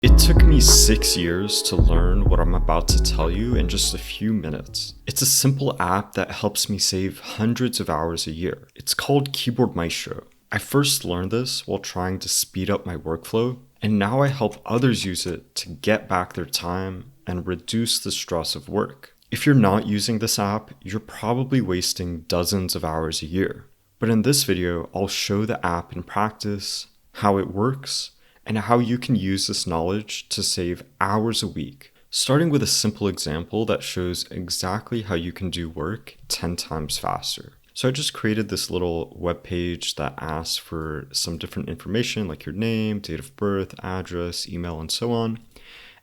It took me 6 years to learn what I'm about to tell you in just a few minutes. It's a simple app that helps me save hundreds of hours a year. It's called Keyboard Maestro. I first learned this while trying to speed up my workflow, and now I help others use it to get back their time and reduce the stress of work. If you're not using this app, you're probably wasting dozens of hours a year. But in this video, I'll show the app in practice, how it works, and how you can use this knowledge to save hours a week, starting with a simple example that shows exactly how you can do work 10 times faster. So I just created this little web page that asks for some different information like your name, date of birth, address, email, and so on.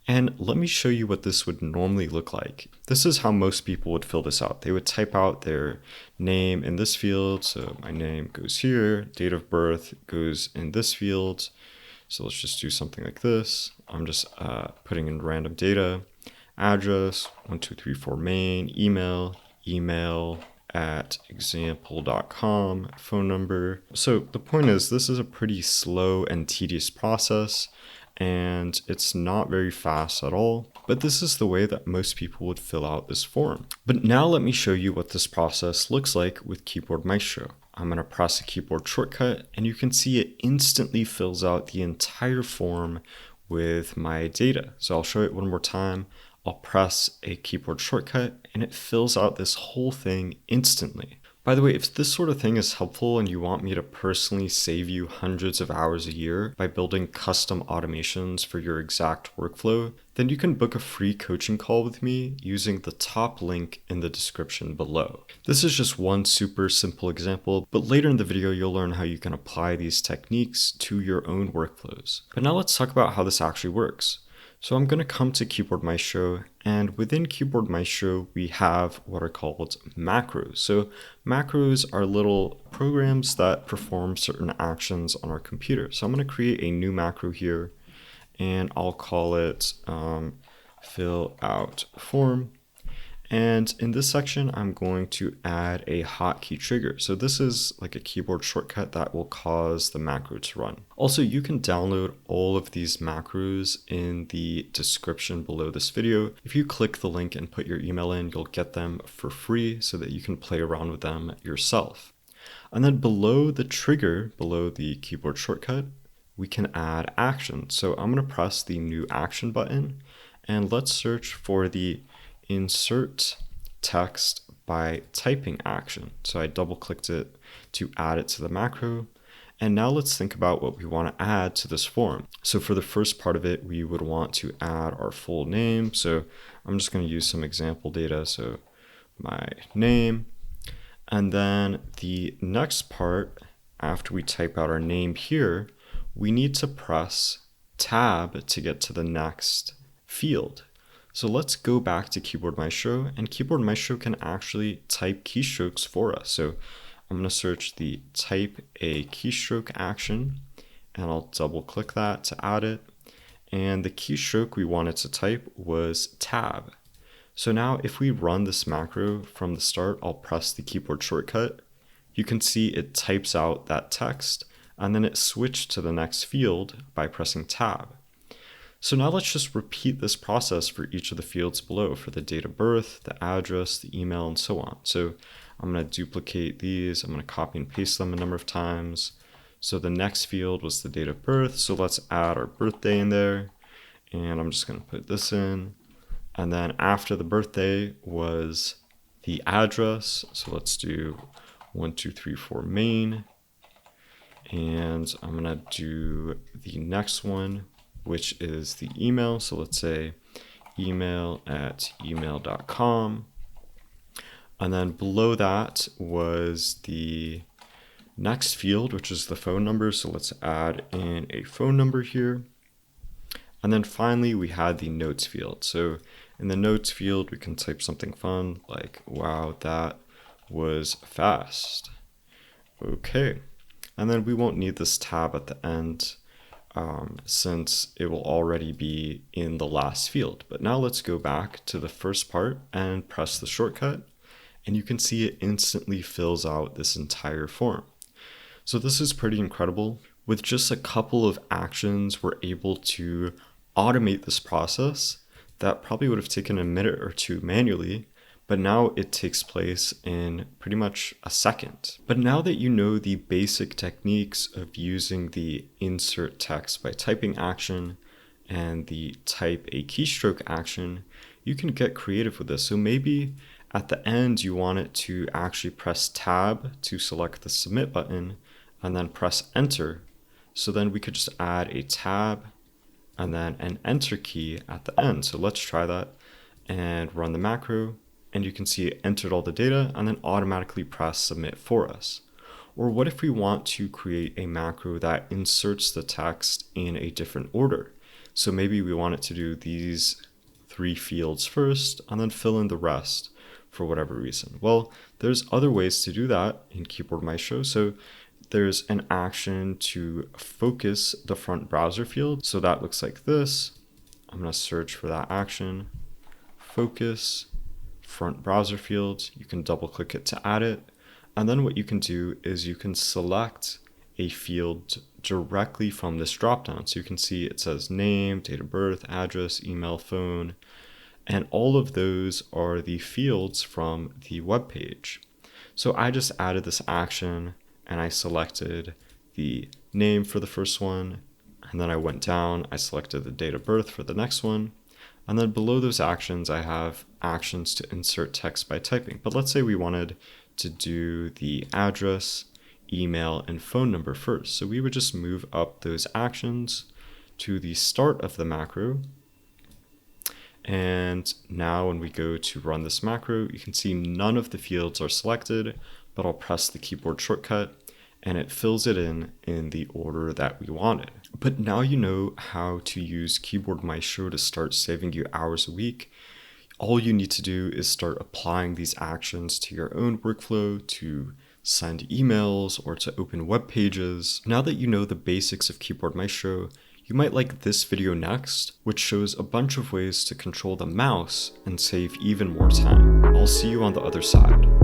And let me show you what this would normally look like. This is how most people would fill this out. They would type out their name in this field. So my name goes here, date of birth goes in this field. So let's just do something like this. I'm just putting in random data, address, 1234 main, email at example.com, phone number. So the point is, this is a pretty slow and tedious process, and it's not very fast at all. But this is the way that most people would fill out this form. But now let me show you what this process looks like with Keyboard Maestro. I'm going to press a keyboard shortcut, and you can see it instantly fills out the entire form with my data. So I'll show it one more time. I'll press a keyboard shortcut, and it fills out this whole thing instantly. By the way, if this sort of thing is helpful and you want me to personally save you hundreds of hours a year by building custom automations for your exact workflow, then you can book a free coaching call with me using the top link in the description below. This is just one super simple example, but later in the video, you'll learn how you can apply these techniques to your own workflows. But now let's talk about how this actually works. So I'm going to come to Keyboard Maestro, and within Keyboard Maestro, we have what are called macros. So macros are little programs that perform certain actions on our computer. So I'm going to create a new macro here, and I'll call it fill out form. And in this section, I'm going to add a hotkey trigger. So this is like a keyboard shortcut that will cause the macro to run. Also, you can download all of these macros in the description below this video. If you click the link and put your email in, you'll get them for free so that you can play around with them yourself. And then below the trigger, below the keyboard shortcut, we can add action. So I'm going to press the new action button, and let's search for the insert text by typing action. So I double clicked it to add it to the macro. And now let's think about what we want to add to this form. So for the first part of it, we would want to add our full name. So I'm just going to use some example data. So my name. And then the next part, after we type out our name here, we need to press tab to get to the next field. So let's go back to Keyboard Maestro, and Keyboard Maestro can actually type keystrokes for us. So I'm going to search the type a keystroke action, and I'll double click that to add it. And the keystroke we wanted to type was tab. So now if we run this macro from the start, I'll press the keyboard shortcut. You can see it types out that text, and then it switched to the next field by pressing tab. So now let's just repeat this process for each of the fields below for the date of birth, the address, the email, and so on. So I'm going to duplicate these. I'm going to copy and paste them a number of times. So the next field was the date of birth. So let's add our birthday in there. And I'm just going to put this in. And then after the birthday was the address. So let's do 1234 main. And I'm going to do the next one, which is the email. So let's say email at email.com. And then below that was the next field, which is the phone number. So let's add in a phone number here. And then finally, we had the notes field. So in the notes field, we can type something fun like, wow, that was fast. Okay. And then we won't need this tab at the end, since it will already be in the last field. But now let's go back to the first part and press the shortcut, and you can see it instantly fills out this entire form. So this is pretty incredible. With just a couple of actions, we're able to automate this process that probably would have taken a minute or two manually, but now it takes place in pretty much a second. But now that you know the basic techniques of using the insert text by typing action and the type a keystroke action, you can get creative with this. So maybe at the end you want it to actually press tab to select the submit button and then press enter. So then we could just add a tab and then an enter key at the end. So let's try that and run the macro. And you can see it entered all the data and then automatically press submit for us. Or what if we want to create a macro that inserts the text in a different order? So maybe we want it to do these 3 fields first and then fill in the rest for whatever reason. Well, there's other ways to do that in Keyboard Maestro. So there's an action to focus the front browser field. So that looks like this. I'm going to search for that action, focus front browser field. You can double click it to add it. And then what you can do is you can select a field directly from this dropdown. So you can see it says name, date of birth, address, email, phone, and all of those are the fields from the web page. So I just added this action and I selected the name for the first one, and then I went down, I selected the date of birth for the next one. And then below those actions, I have actions to insert text by typing. But let's say we wanted to do the address, email, and phone number first. So we would just move up those actions to the start of the macro. And now when we go to run this macro, you can see none of the fields are selected, but I'll press the keyboard shortcut and it fills it in the order that we wanted. But now you know how to use Keyboard Maestro to start saving you hours a week. All you need to do is start applying these actions to your own workflow, to send emails or to open web pages. Now that you know the basics of Keyboard Maestro, you might like this video next, which shows a bunch of ways to control the mouse and save even more time. I'll see you on the other side.